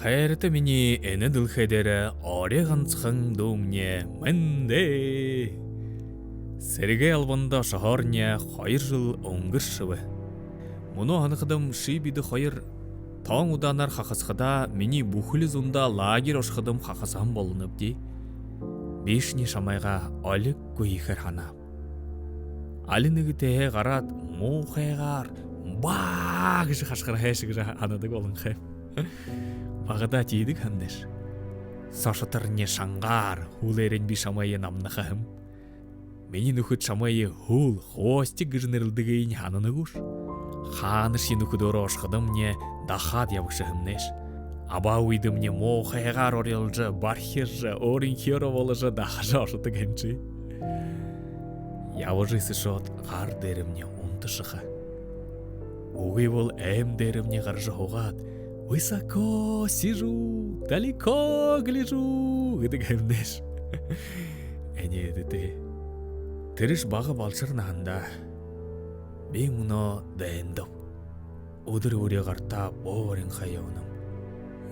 Хайрта миний энэ дэлхэдэр орой ганцхан дүүмнэ мэнде. Сэргээ албанда шохорня 2 жил өнгөршөв. Мөнөө ханахадам шибид 2 тоон удаанаар хахасхада миний бүхэл зунда лагер ошхадам хахасан болнобди. Бишний шамайга олиггүй ихэр ханаа. Алинэгтэй гараад муухайгаар баа гэж хашгир хайшиг ханадаг болон хэ. Багада жийдэг хамнаш. Сошотарны шангаар хүлээрэн би шамайя намнаха хэм. Миний нөхөд шамайя хөл хоостиг гэж нэрлдэг хананагуш. Хааныши нөхөд өөрөө ошхадам мне дахад явагша хэмнэш. Абаа үед мне муухайгаар орёлж бархир өөрийн хёро болж дахажаа оршдог хэмчи. Яважсэн шот гар дээр мне унташха. Үгүй бол эм дээр мне гарж хугаад высоко сижу, далеко гляжу гэдэг хэмнэш. Энэдэдэ тэрш бага болширна ханда. Би мөнөө дэндв. Өдөр өрөө гартаа боорын хаяонам.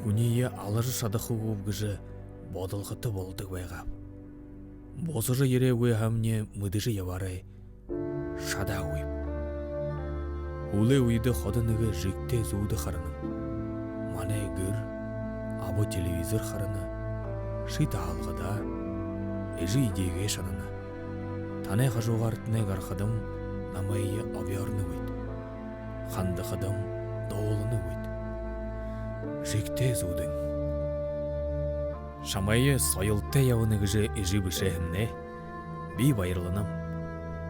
Хүний алар шадахуг гэж бодолготой болдог байгаа. Босож ирээгүй хамне мэдэж яваарай. Шадаагүй. Үлээ үед ходон нэг жигтэй зүүд харна. Манай гэр або телевизор харна. Шит хаалгада эжи идегээ шанана. Таны хажуугарт нэг архадам намайг авьяарны үед. Хандахадам доолны үед. Жигтэй зүүдэн. Шамайя соёлтой явна гэж эжи бишээ хэмнэ. Би баярланам.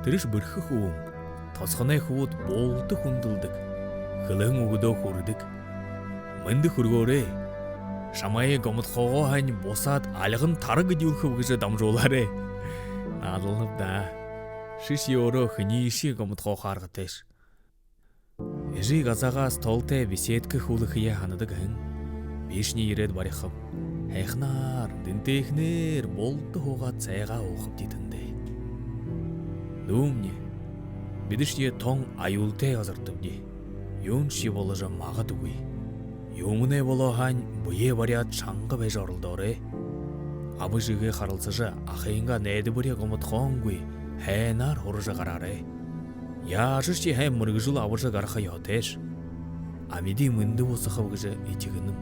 Тэрш бэрхэх үн тосхоной хүүд болдог хүндэлдэг. Хөлөн өгдөө хүрдэг. Мэндэх хөргөөрэй. Шамайя гомдхогоо хань бусаад алган тараг гэдүүлхэв гэж дамжуулаарэ. Наадалнав да. Шиш ёро хниши гомдхоо харгатэш. Эжи газагаас толтой беседка хүлэхье ханадаг хэн. Бишний ирээд барихав. Хайхнаар дэнтэхнэр болд хугаа цайгаа уухав дитэндэ. Дүүмнэ. Бидшие тон аюултай газардавди. Юун ши болож магадгүй. Юмнэ болоо хань буе бариад чанга байж оролдоорэ. Абышигэ харалцаж ахинга найдбуря гомдхоонгүй хайнаар хурж гараарэ. Яаж чи хай мөргжул аварж гарах ёотэш. Амиди мэндэв усахав гэж ичигэнэм.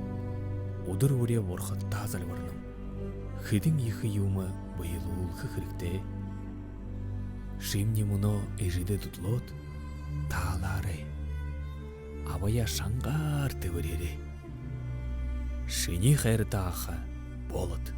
Өдөр бүрээ бурхад таазалварнам. Хэдэн их юм баялуулах хэрэгтэй. Шимни мөнөө эжидэ дутлоод таалаарэ. Абая шангаар тэвэрээрэ. Шиний хайр даах болот.